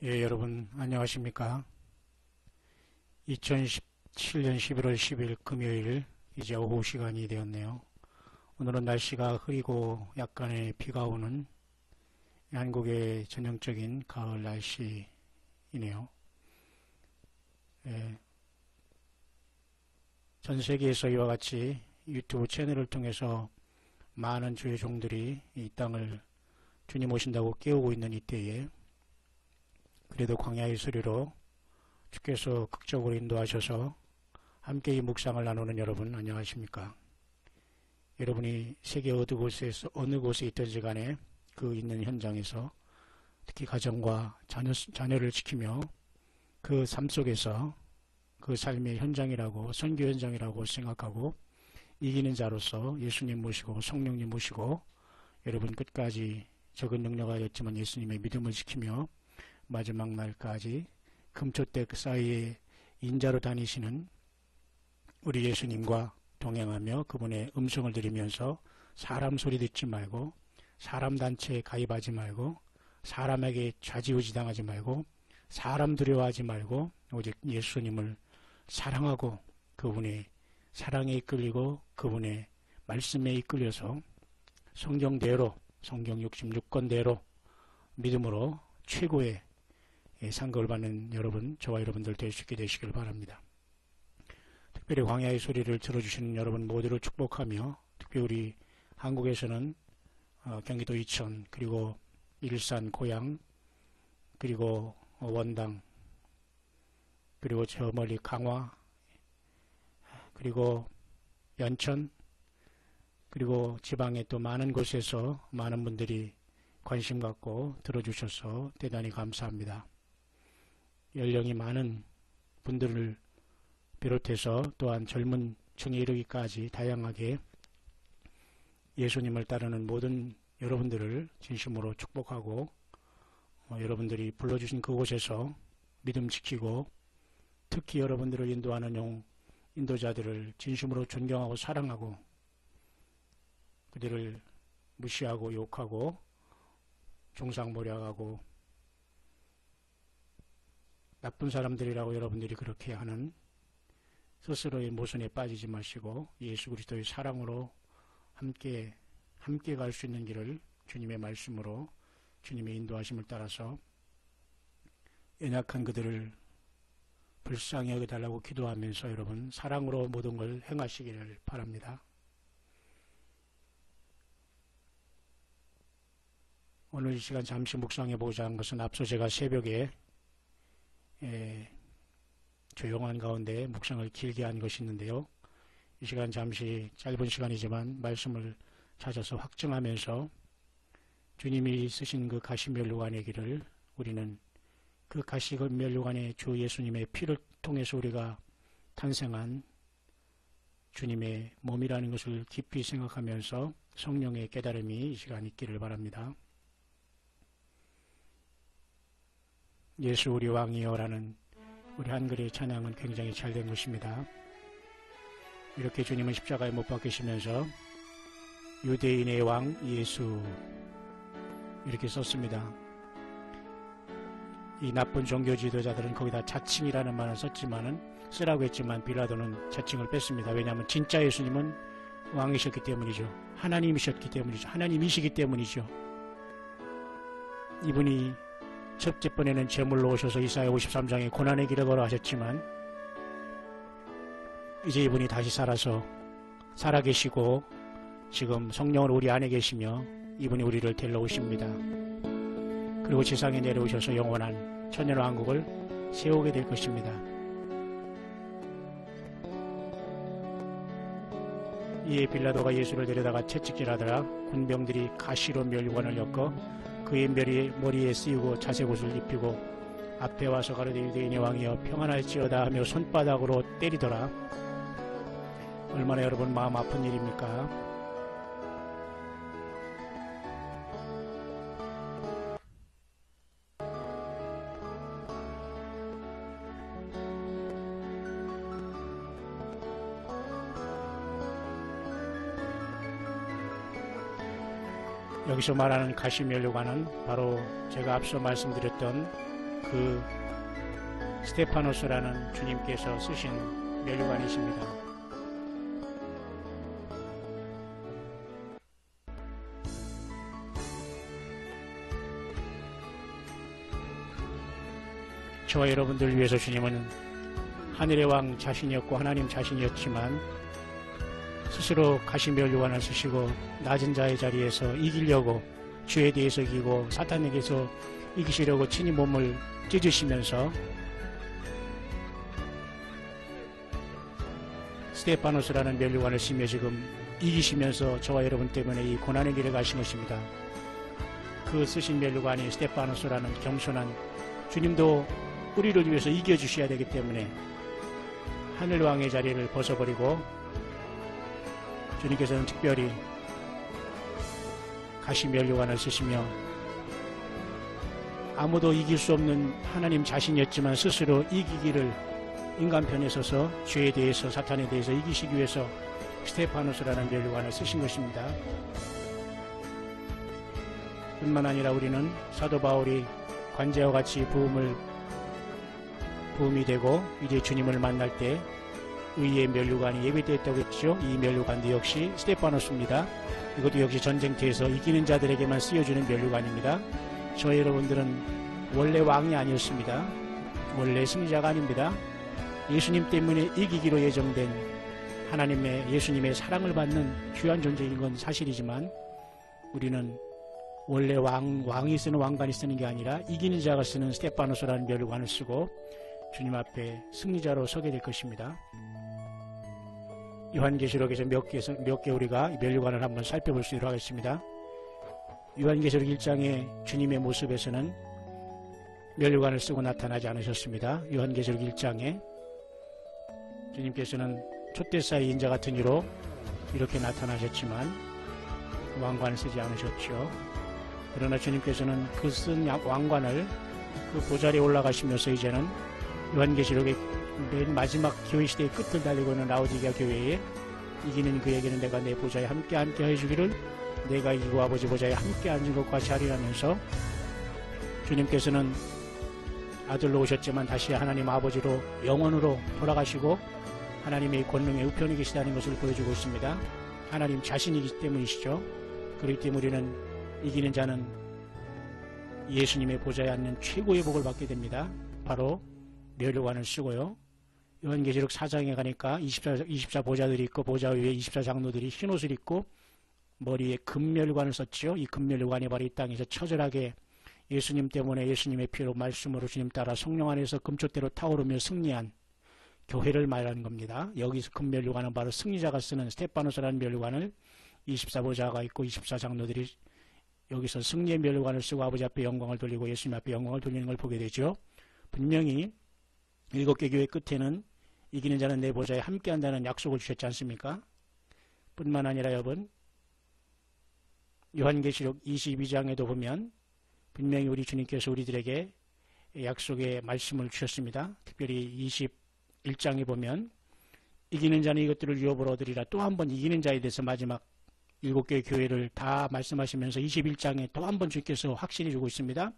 예, 여러분 안녕하십니까? 2017년 11월 10일 금요일 이제 오후 시간이 되었네요. 오늘은 날씨가 흐리고 약간의 비가 오는 한국의 전형적인 가을 날씨이네요. 예, 전 세계에서 이와 같이 유튜브 채널을 통해서 많은 주의 종들이 이 땅을 주님 오신다고 깨우고 있는 이때에 그래도 광야의 소리로 주께서 극적으로 인도하셔서 함께 이 묵상을 나누는 여러분 안녕하십니까? 여러분이 세계 어느 곳에 있든지 간에 그 있는 현장에서 특히 가정과 자녀를 지키며 그 삶 속에서 그 삶의 현장이라고 선교 현장이라고 생각하고 이기는 자로서 예수님 모시고 성령님 모시고 여러분 끝까지 적은 능력하였지만 예수님의 믿음을 지키며 마지막 날까지 금초대 그 사이에 인자로 다니시는 우리 예수님과 동행하며 그분의 음성을 들으면서 사람 소리 듣지 말고 사람 단체에 가입하지 말고 사람에게 좌지우지당하지 말고 사람 두려워하지 말고 오직 예수님을 사랑하고 그분의 사랑에 이끌리고 그분의 말씀에 이끌려서 성경대로 성경 66권대로 믿음으로 최고의 상급을 받는 여러분, 저와 여러분들 될 수 있게 되시길 바랍니다. 특별히 광야의 소리를 들어주시는 여러분 모두를 축복하며 특별히 우리 한국에서는 경기도 이천 그리고 일산 고양 그리고 원당 그리고 저 멀리 강화 그리고 연천 그리고 지방의 또 많은 곳에서 많은 분들이 관심 갖고 들어주셔서 대단히 감사합니다. 연령이 많은 분들을 비롯해서 또한 젊은 층에 이르기까지 다양하게 예수님을 따르는 모든 여러분들을 진심으로 축복하고 여러분들이 불러주신 그곳에서 믿음 지키고 특히 여러분들을 인도하는 인도자들을 진심으로 존경하고 사랑하고 그들을 무시하고 욕하고 중상모략하고 나쁜 사람들이라고 여러분들이 그렇게 하는 스스로의 모순에 빠지지 마시고 예수 그리스도의 사랑으로 함께 갈 수 있는 길을 주님의 말씀으로 주님의 인도하심을 따라서 연약한 그들을 불쌍히 여겨달라고 기도하면서 여러분 사랑으로 모든 걸 행하시기를 바랍니다. 오늘 이 시간 잠시 묵상해보고자 한 것은 앞서 제가 새벽에 조용한 가운데 묵상을 길게 한 것이 있는데요. 이 시간 잠시 짧은 시간이지만 말씀을 찾아서 확증하면서 주님이 쓰신 그 가시면류관의 길을 우리는 그 가시면류관의 주 예수님의 피를 통해서 우리가 탄생한 주님의 몸이라는 것을 깊이 생각하면서 성령의 깨달음이 이 시간 있기를 바랍니다. 예수 우리 왕이여라는 우리 한글의 찬양은 굉장히 잘된 것입니다. 이렇게 주님은 십자가에 못 박히시면서 유대인의 왕 예수 이렇게 썼습니다. 이 나쁜 종교 지도자들은 거기다 자칭이라는 말을 쓰라고 했지만 빌라도는 자칭을 뺐습니다. 왜냐하면 진짜 예수님은 왕이셨기 때문이죠. 하나님이시기 때문이죠. 이분이 첫째번에는 제물로 오셔서 이사야 53장에 고난의 길을 걸어가셨지만 이제 이분이 다시 살아계시고 지금 성령은 우리 안에 계시며 이분이 우리를 데리러 오십니다. 그리고 지상에 내려오셔서 영원한 천년왕국을 세우게 될 것입니다. 이에 빌라도가 예수를 데려다가 채찍질하더라 군병들이 가시로 면류관을 엮어 그의 머리에 씌우고 자색옷을 입히고 앞에 와서 가로되 유대인의 왕이여 평안할지어다 하며 손바닥으로 때리더라. 얼마나 여러분 마음 아픈 일입니까? 여기서 말하는 가시면류관은 바로 제가 앞서 말씀드렸던 그 스테파노스라는 주님께서 쓰신 멸류관이십니다. 저와 여러분들을 위해서 주님은 하늘의 왕 자신이었고 하나님 자신이었지만 스스로 가시멸류관을 쓰시고 낮은 자의 자리에서 이기려고 죄에 대해서 이기고 사탄에게서 이기시려고 친히 몸을 찢으시면서 스테파노스라는 멸류관을 쓰며 지금 이기시면서 저와 여러분 때문에 이 고난의 길을 가신 것입니다. 그 쓰신 멸류관이 스테파노스라는 겸손한 주님도 우리를 위해서 이겨주셔야 되기 때문에 하늘왕의 자리를 벗어버리고 주님께서는 특별히 가시멸류관을 쓰시며 아무도 이길 수 없는 하나님 자신이었지만 스스로 이기기를 인간 편에 서서 죄에 대해서 사탄에 대해서 이기시기 위해서 스테파노스라는 멸류관을 쓰신 것입니다. 뿐만 아니라 우리는 사도 바울이 관제와 같이 부음이 되고 이제 주님을 만날 때 의의 멸류관이 예비되었다고 했죠. 이 멸류관도 역시 스테파노스입니다. 이것도 역시 전쟁터에서 이기는 자들에게만 쓰여주는 멸류관입니다. 저희 여러분들은 원래 왕이 아니었습니다. 원래 승리자가 아닙니다. 예수님 때문에 이기기로 예정된 하나님의 예수님의 사랑을 받는 귀한 존재인 건 사실이지만 우리는 원래 왕이 쓰는 왕관이 쓰는 게 아니라 이기는 자가 쓰는 스테파노스라는 멸류관을 쓰고 주님 앞에 승리자로 서게 될 것입니다. 요한계시록에서 몇 개 우리가 멸류관을 한번 살펴볼 수 있도록 하겠습니다. 요한계시록 1장의 주님의 모습에서는 멸류관을 쓰고 나타나지 않으셨습니다. 요한계시록 1장에 주님께서는 촛대사의 인자 같은 이로 이렇게 나타나셨지만 왕관을 쓰지 않으셨죠. 그러나 주님께서는 그 쓴 왕관을 그 보좌리에 올라가시면서 이제는 요한계시록의 맨 마지막 교회 시대의 끝을 달리고 있는 라오디게아 교회에 이기는 그에게는 내가 내 보좌에 함께 해주기를 내가 이기고 아버지 보좌에 함께 앉은 것과 같이 하리라면서 주님께서는 아들로 오셨지만 다시 하나님 아버지로 영원으로 돌아가시고 하나님의 권능의 우편에 계시다는 것을 보여주고 있습니다. 하나님 자신이기 때문이시죠. 그렇기 때문에 우리는 이기는 자는 예수님의 보좌에 앉는 최고의 복을 받게 됩니다. 바로 멸류관을 쓰고요. 요한계시록 4장에 가니까 24 보좌들이 있고 보좌 위에 24 장로들이 흰옷을 입고 머리에 금멸류관을 썼죠. 이 금멸류관이 바로 이 땅에서 처절하게 예수님 때문에 예수님의 피로 말씀으로 주님 따라 성령 안에서 금초대로 타오르며 승리한 교회를 말하는 겁니다. 여기서 금멸류관은 바로 승리자가 쓰는 스테파노스라는 멸류관을 24 보좌가 있고 24 장로들이 여기서 승리의 멸류관을 쓰고 아버지 앞에 영광을 돌리고 예수님 앞에 영광을 돌리는 걸 보게 되죠. 분명히 7개 교회 끝에는 이기는 자는 내 보좌에 함께한다는 약속을 주셨지 않습니까? 뿐만 아니라 여러분 요한계시록 22장에도 보면 분명히 우리 주님께서 우리들에게 약속의 말씀을 주셨습니다. 특별히 21장에 보면 이기는 자는 이것들을 유업으로 얻으리라. 또 한 번 이기는 자에 대해서 마지막 7개의 교회를 다 말씀하시면서 21장에 또 한 번 주께서 확신해 주고 있습니다.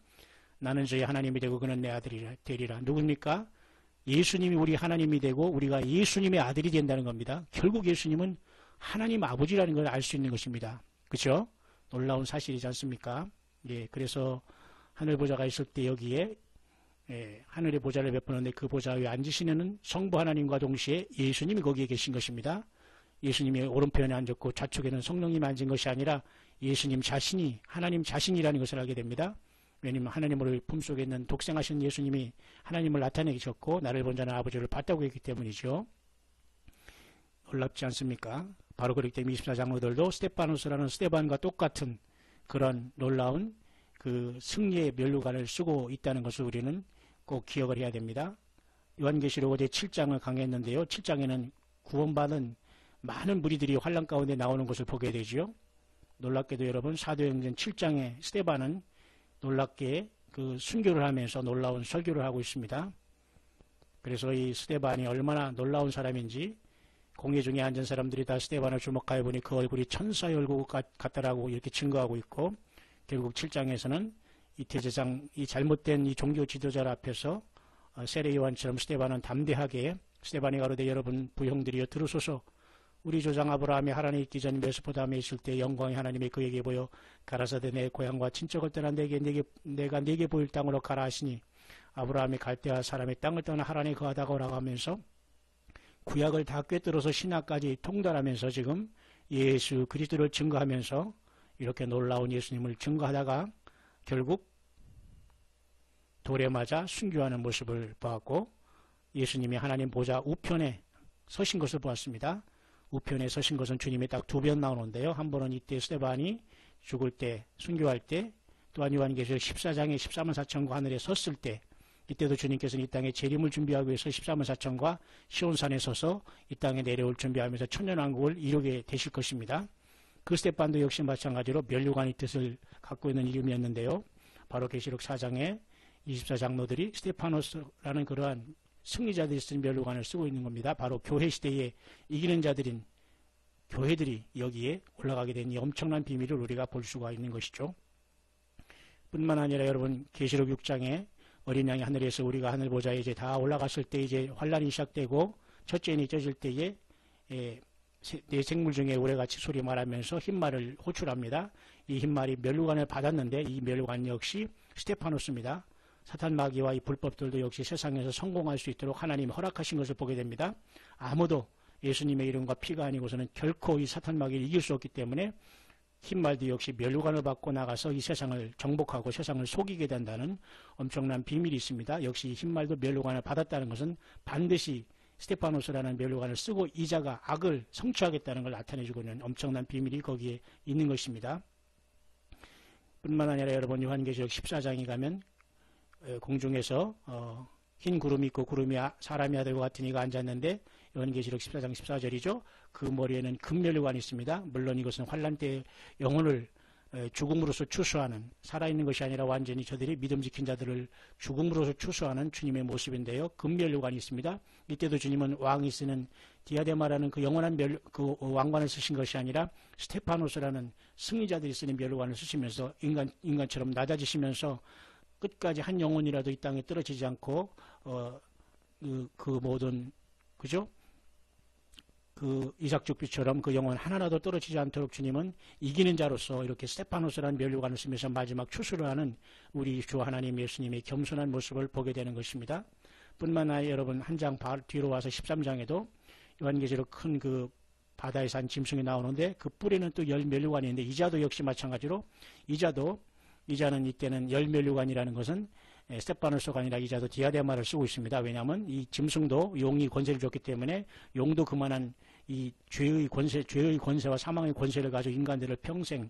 나는 저희 하나님이 되고 그는 내 아들이 되리라. 누굽니까? 예수님이 우리 하나님이 되고 우리가 예수님의 아들이 된다는 겁니다. 결국 예수님은 하나님 아버지라는 걸 알 수 있는 것입니다. 그렇죠? 놀라운 사실이지 않습니까? 예, 그래서 하늘 보좌가 있을 때 여기에 하늘의 보좌를 베푸는데 그 보좌 위에 앉으시는 성부 하나님과 동시에 예수님이 거기에 계신 것입니다. 예수님이 오른편에 앉았고 좌측에는 성령님이 앉은 것이 아니라 예수님 자신이 하나님 자신이라는 것을 알게 됩니다. 왜냐하면 하나님을 품속에 있는 독생하신 예수님이 하나님을 나타내셨고 나를 본 자는 아버지를 봤다고 했기 때문이죠. 놀랍지 않습니까? 바로 그렇기 때문에 24장로들도 스테파노스라는 스테반과 똑같은 그런 놀라운 그 승리의 멸류관을 쓰고 있다는 것을 우리는 꼭 기억을 해야 됩니다. 요한계시록 어제 7장을 강의했는데요. 7장에는 구원받은 많은 무리들이 환란 가운데 나오는 것을 보게 되죠. 놀랍게도 여러분 사도행전 7장에 스테반은 놀랍게 그 순교를 하면서 놀라운 설교를 하고 있습니다. 그래서 이 스테반이 얼마나 놀라운 사람인지 공회 중에 앉은 사람들이 다 스테반을 주목하여 보니 그 얼굴이 천사의 얼굴 같다라고 이렇게 증거하고 있고 결국 7장에서는 이 대제사장, 이 잘못된 이 종교 지도자 앞에서 세례 요한처럼 스데반은 담대하게 스데반이 가로되 여러분 부형들이여 들으소서. 우리 조상 아브라함이 하란에 있기 전 메소포타미아에 있을 때 영광이 하나님이 그에게 보여 가라사대 내 고향과 친척을 떠나 내가 네게 보일 땅으로 가라 하시니 아브라함이 갈대아 사람의 땅을 떠나 하란에 거하다가 오라고 하면서 구약을 다 꿰뚫어서 신약까지 통달하면서 지금 예수 그리스도를 증거하면서 이렇게 놀라운 예수님을 증거하다가 결국 돌에 맞아 순교하는 모습을 보았고 예수님이 하나님 보좌 우편에 서신 것을 보았습니다. 우편에 서신 것은 주님이 딱 2번 나오는데요. 한 번은 이때 스데반이 죽을 때 순교할 때 또한 요한계시록 14장에 14만 4천과 하늘에 섰을 때 이때도 주님께서는 이 땅에 재림을 준비하기 위해서 14만 4천과 시온산에 서서 이 땅에 내려올 준비하면서 천년왕국을 이루게 되실 것입니다. 그 스데반도 역시 마찬가지로 면류관의 뜻을 갖고 있는 이름이었는데요. 바로 계시록 4장에 24장로들이 스테파노스라는 그러한 승리자들이 쓴 면류관을 쓰고 있는 겁니다. 바로 교회 시대에 이기는 자들인 교회들이 여기에 올라가게 된 이 엄청난 비밀을 우리가 볼 수가 있는 것이죠. 뿐만 아니라 여러분 계시록 6장에 어린 양이 하늘에서 우리가 하늘 보좌에 이제 다 올라갔을 때 이제 환란이 시작되고 첫째 인이 쪄질 때에 네 생물 중에 우레같이 소리 말하면서 흰말을 호출합니다. 이 흰말이 면류관을 받았는데 이 면류관 역시 스테파노스입니다. 사탄 마귀와 이 불법들도 역시 세상에서 성공할 수 있도록 하나님이 허락하신 것을 보게 됩니다. 아무도 예수님의 이름과 피가 아니고서는 결코 이 사탄 마귀를 이길 수 없기 때문에 흰말도 역시 면류관을 받고 나가서 이 세상을 정복하고 세상을 속이게 된다는 엄청난 비밀이 있습니다. 역시 흰말도 면류관을 받았다는 것은 반드시 스테파노스라는 면류관을 쓰고 이 자가 악을 성취하겠다는 걸 나타내주고 있는 엄청난 비밀이 거기에 있는 것입니다. 뿐만 아니라 여러분 요한계시록 14장에 가면 공중에서 흰 구름이 있고 구름이 사람이 아들과 같은 이가 앉았는데 요한계시록 14장 14절이죠. 그 머리에는 금면류관이 있습니다. 물론 이것은 환란 때 영혼을 죽음으로서 추수하는 살아있는 것이 아니라 완전히 저들이 믿음 지킨 자들을 죽음으로서 추수하는 주님의 모습인데요. 금면류관이 있습니다. 이때도 주님은 왕이 쓰는 디아데마라는 그 영원한 그 왕관을 쓰신 것이 아니라 스테파노스라는 승리자들이 쓰는 면류관을 쓰시면서 인간처럼 낮아지시면서 끝까지 한 영혼이라도 이 땅에 떨어지지 않고 그 모든 그죠? 그 이삭죽비처럼 그 영혼 하나라도 떨어지지 않도록 주님은 이기는 자로서 이렇게 스테파노스라는 면류관을 쓰면서 마지막 추수를 하는 우리 주 하나님 예수님의 겸손한 모습을 보게 되는 것입니다. 뿐만 아니라 여러분 한 장 뒤로 와서 13장에도 요한계시록 큰 그 바다에 산 짐승이 나오는데 그 뿔에는 또 열 면류관이 있는데 이자도 역시 마찬가지로 이자는 이때는 열 면류관이라는 것은 스테파노스가 아니라 이자도 디아데마를 쓰고 있습니다. 왜냐하면 이 짐승도 용이 권세를 줬기 때문에 용도 그만한 이 죄의 권세와 사망의 권세를 가지고 인간들을 평생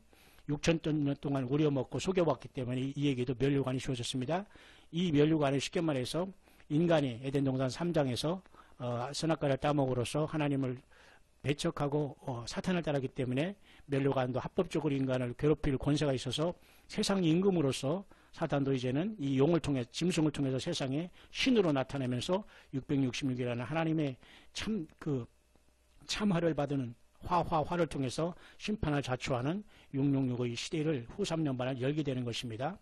6,000년 동안 우려먹고 속여왔기 때문에 이에게도 면류관이 주어졌습니다. 이 면류관을 쉽게 말해서 인간이 에덴 동산 3장에서 선악과를 따먹으로써 하나님을 배척하고 사탄을 따르기 때문에 면류관도 합법적으로 인간을 괴롭힐 권세가 있어서 세상 임금으로서 사탄도 이제는 이 용을 통해 짐승을 통해서 세상에 신으로 나타내면서 666이라는 하나님의 참화를 받는 화를 통해서 심판을 자초하는 666의 시대를 후 3년반을 열게 되는 것입니다.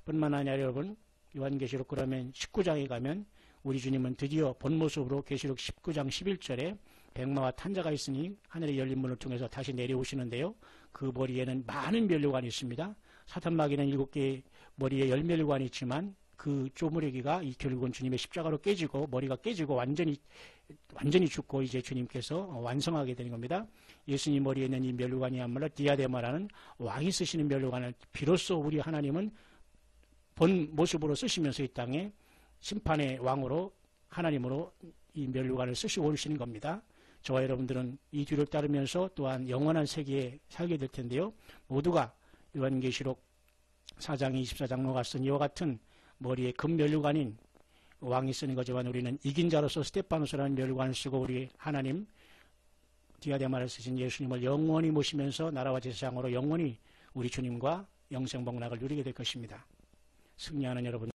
뿐만 아니라 여러분 요한계시록 그러면 19장에 가면 우리 주님은 드디어 본 모습으로 계시록 19장 11절에 백마와 탄자가 있으니 하늘의 열린 문을 통해서 다시 내려오시는데요. 그 머리에는 많은 면류관이 있습니다. 사탄 마귀는 7개의 머리에 10면류관이 있지만 그 쪼무레기가 결국은 주님의 십자가로 깨지고 머리가 깨지고 완전히 죽고 이제 주님께서 완성하게 되는 겁니다. 예수님 머리에 있는 이 면류관이야말로 디아데마라는 왕이 쓰시는 면류관을 비로소 우리 하나님은 본 모습으로 쓰시면서 이 땅에 심판의 왕으로 하나님으로 이 면류관을 쓰시고 오시는 겁니다. 저와 여러분들은 이 뒤를 따르면서 또한 영원한 세계에 살게 될 텐데요. 모두가 요한계시록 4장 24장로가 쓴 이와 같은 머리에 금면류관인 왕이 쓰는 거지만 우리는 이긴 자로서 스테파노스라는 면류관을 쓰고 우리 하나님 디아데마를 쓰신 예수님을 영원히 모시면서 나라와 제사장으로 영원히 우리 주님과 영생복락을 누리게 될 것입니다. 승리하는 여러분